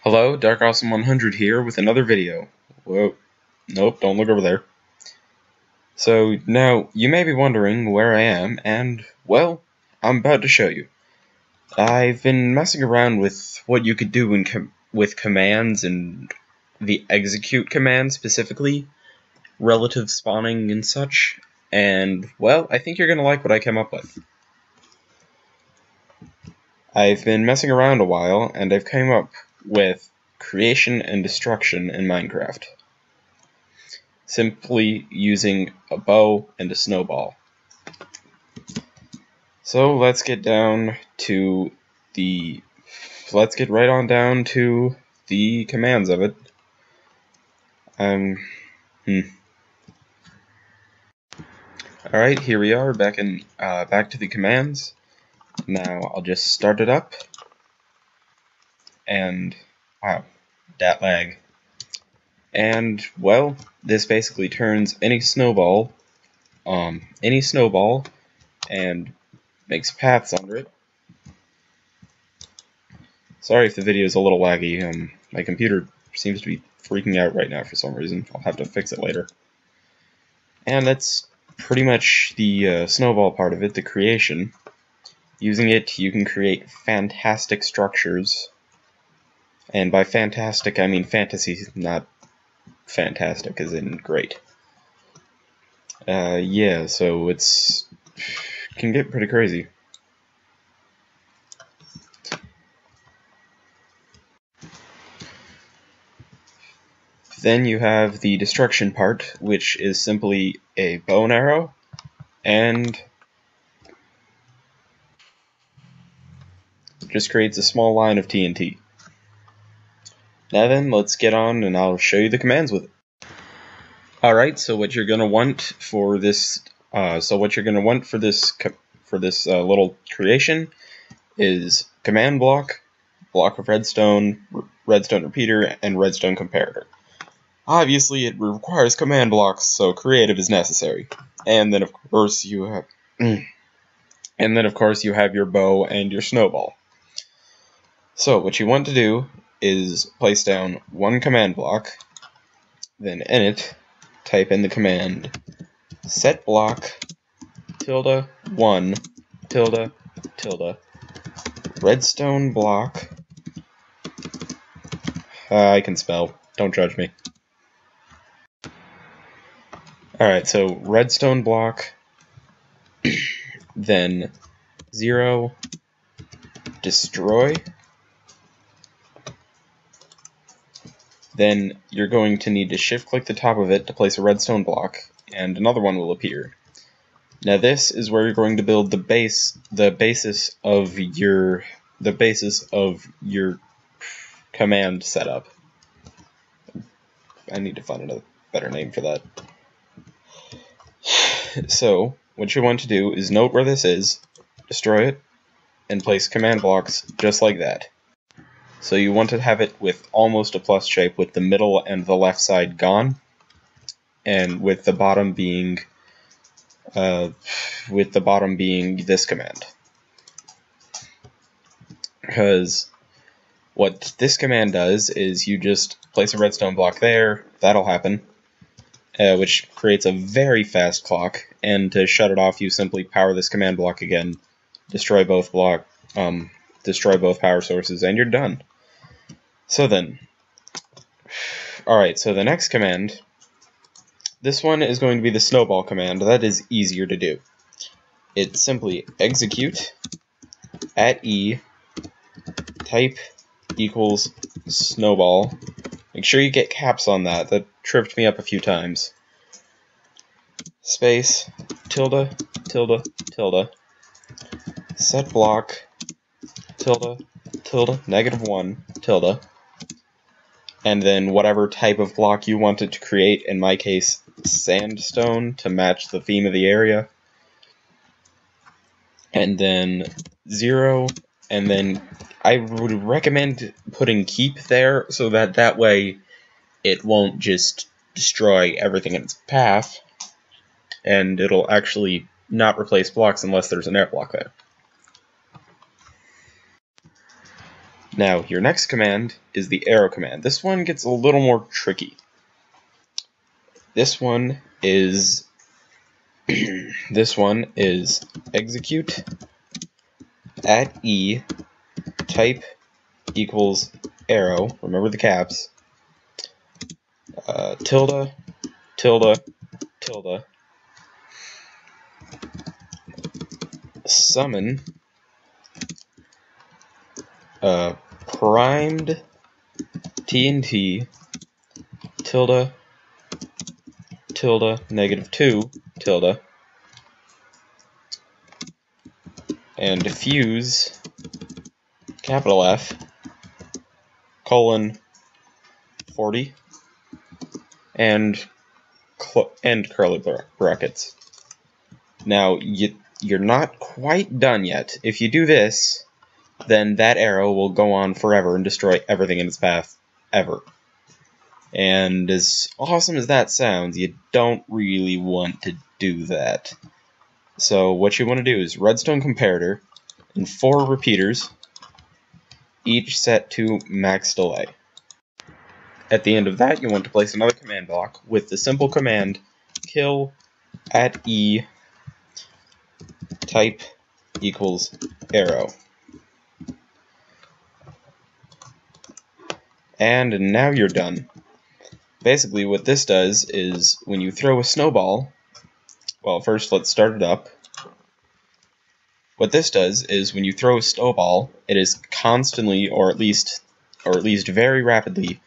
Hello, DarkAwesome100 here with another video. Whoa, nope, don't look over there. So, now, you may be wondering where I am, and, well, I'm about to show you. I've been messing around with what you could do with commands and the execute command specifically, relative spawning and such, and, well, I think you're gonna like what I came up with. I've been messing around a while, and I've come up with creation and destruction in Minecraft, simply using a bow and a snowball. So let's get right on down to the commands of it. Alright, here we are back to the commands. Now I'll just start it up, and wow, that lag. And, well, this basically turns any snowball, and makes paths under it. Sorry if the video is a little laggy, my computer seems to be freaking out right now for some reason. I'll have to fix it later. And that's pretty much the snowball part of it, the creation. Using it, you can create fantastic structures. And by fantastic, I mean fantasy, not fantastic as in great. Yeah, so can get pretty crazy. Then you have the destruction part, which is simply a bow and arrow, and just creates a small line of TNT. Now then, let's get on and I'll show you the commands with it. Alright, so what you're gonna want for this little creation is command block, block of redstone, redstone repeater, and redstone comparator. Obviously, it requires command blocks, so creative is necessary. And then, of course, you have your bow and your snowball. So, what you want to do is place down one command block, then in it, type in the command setblock ~1 redstone block. I can spell, don't judge me. Alright, so redstone block, then 0 destroy. Then you're going to need to shift-click the top of it to place a redstone block, and another one will appear. Now this is where you're going to build the basis of your command setup. I need to find a better name for that. So what you want to do is note where this is, destroy it, and place command blocks just like that. So you want to have it with almost a plus shape, with the middle and the left side gone, and with the bottom being this command. Because what this command does is you just place a redstone block there, that'll happen, which creates a very fast clock, and to shut it off you simply power this command block again, destroy both power sources, and you're done. So then, alright, so the next command, this one is going to be the snowball command. That is easier to do. It's simply execute @E type equals snowball. Make sure you get caps on that. That tripped me up a few times. Space tilde set block tilde -1 tilde, and then whatever type of block you want it to create, in my case sandstone, to match the theme of the area, and then 0, and then I would recommend putting keep there, so that way it won't just destroy everything in its path, and it'll actually not replace blocks unless there's an air block there. Now, your next command is the arrow command. This one gets a little more tricky. This one is execute at E type equals arrow. Remember the caps. Tilde, tilde, tilde. Summon primed TNT tilde tilde -2 tilde and fuse capital F colon 40 and end curly brackets. Now you're not quite done yet. If you do this, then that arrow will go on forever and destroy everything in its path, ever. And as awesome as that sounds, you don't really want to do that. So what you want to do is redstone comparator and 4 repeaters, each set to max delay. At the end of that, you want to place another command block with the simple command kill at E type equals arrow. And now you're done. Basically, what this does is when you throw a snowball, well, first let's start it up. What this does is when you throw a snowball, it is constantly, or at least very rapidly,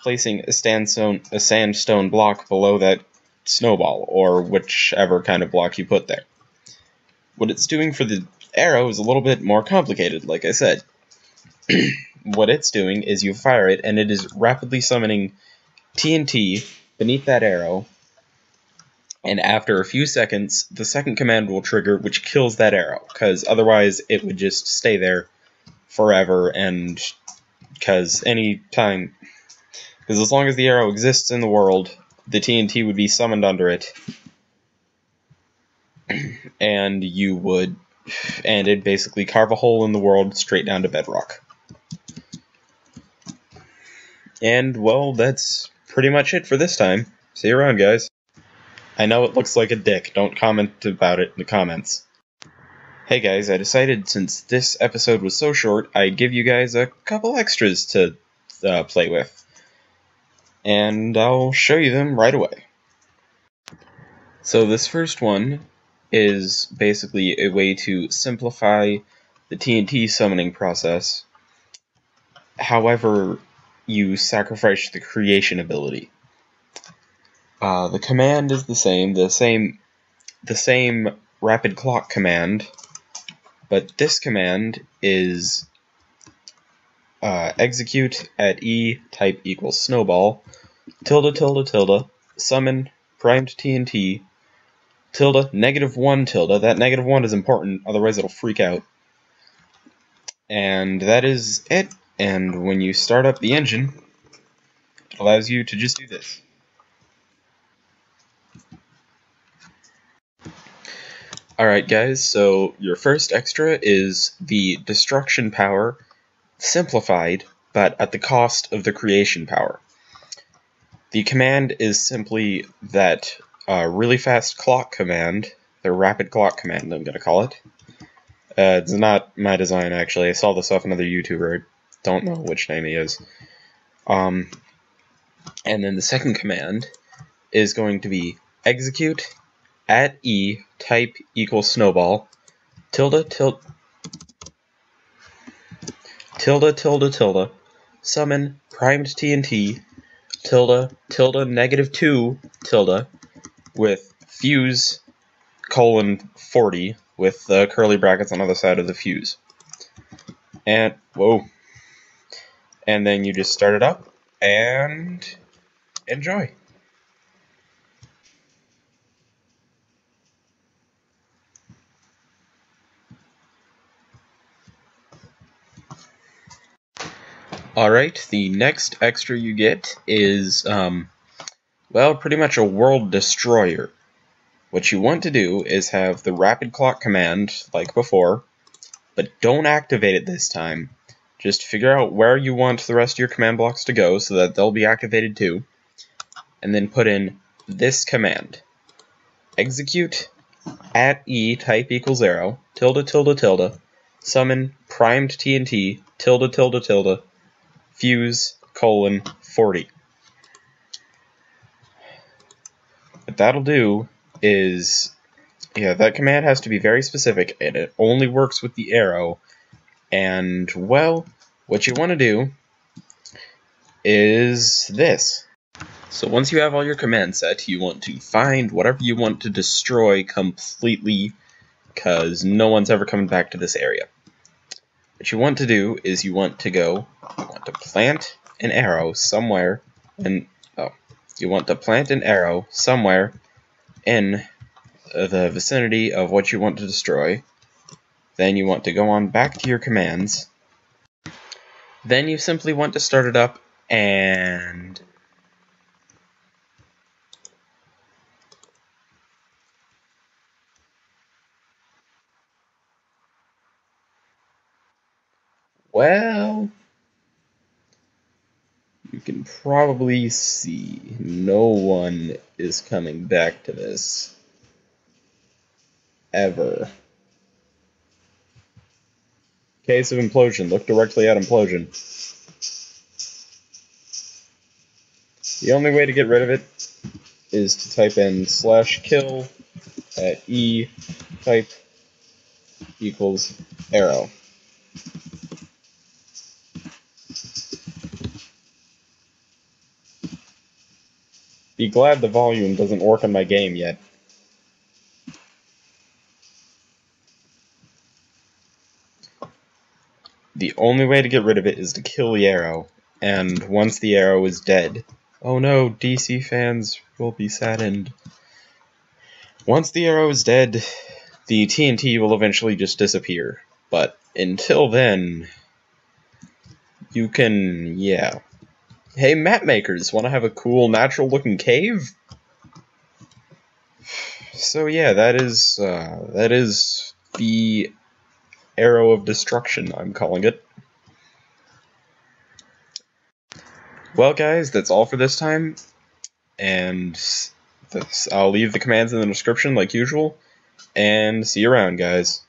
placing a sandstone block below that snowball, or whichever kind of block you put there. What it's doing for the arrow is a little bit more complicated, like I said. What it's doing is you fire it, and it is rapidly summoning TNT beneath that arrow, and after a few seconds, the second command will trigger, which kills that arrow, because otherwise it would just stay there forever, and because as long as the arrow exists in the world, the TNT would be summoned under it, and it'd basically carve a hole in the world straight down to bedrock. And, well, that's pretty much it for this time. See you around, guys. I know it looks like a dick. Don't comment about it in the comments. Hey guys, I decided since this episode was so short, I'd give you guys a couple extras to play with. And I'll show you them right away. So this first one is basically a way to simplify the TNT summoning process. However, you sacrifice the creation ability. The command is the same rapid clock command, but this command is execute at E type equals snowball tilde tilde tilde summon primed TNT tilde -1 tilde. That -1 is important, otherwise it'll freak out. And that is it. And when you start up the engine, it allows you to just do this. Alright guys, so your first extra is the destruction power simplified, but at the cost of the creation power. The command is simply that really fast clock command, the rapid clock command I'm going to call it. It's not my design actually, I saw this off another YouTuber. Don't know which name he is. And then the second command is going to be execute at E type equals snowball tilde tilde tilde tilde tilde summon primed TNT tilde tilde -2 tilde with fuse colon 40 with curly brackets on the other side of the fuse. And whoa. And then you just start it up and enjoy. Alright, the next extra you get is, well, pretty much a world destroyer. What you want to do is have the rapid clock command, like before, but don't activate it this time. just figure out where you want the rest of your command blocks to go so that they'll be activated too, and then put in this command. Execute @e type equals arrow, tilde tilde tilde, summon primed TNT, tilde tilde tilde, fuse, colon, 40. What that'll do is, yeah, that command has to be very specific, and it only works with the arrow, and, well, what you want to do is this. So once you have all your commands set, you want to find whatever you want to destroy completely, because no one's ever coming back to this area. What you want to do is you want to plant an arrow somewhere, you want to plant an arrow somewhere in the vicinity of what you want to destroy. Then you want to go on back to your commands. Then you simply want to start it up and well, you can probably see no one is coming back to this ever. Case of implosion. Look directly at implosion. The only way to get rid of it is to type in /kill @e type equals arrow. Be glad the volume doesn't work on my game yet. The only way to get rid of it is to kill the arrow, and once the arrow is dead, oh no, DC fans will be saddened. Once the arrow is dead, the TNT will eventually just disappear, but until then, you can, yeah. Hey, map makers, want to have a cool natural looking cave? So yeah, that is the Arrow of Destruction, I'm calling it. Well guys, that's all for this time, and I'll leave the commands in the description like usual, and see you around guys.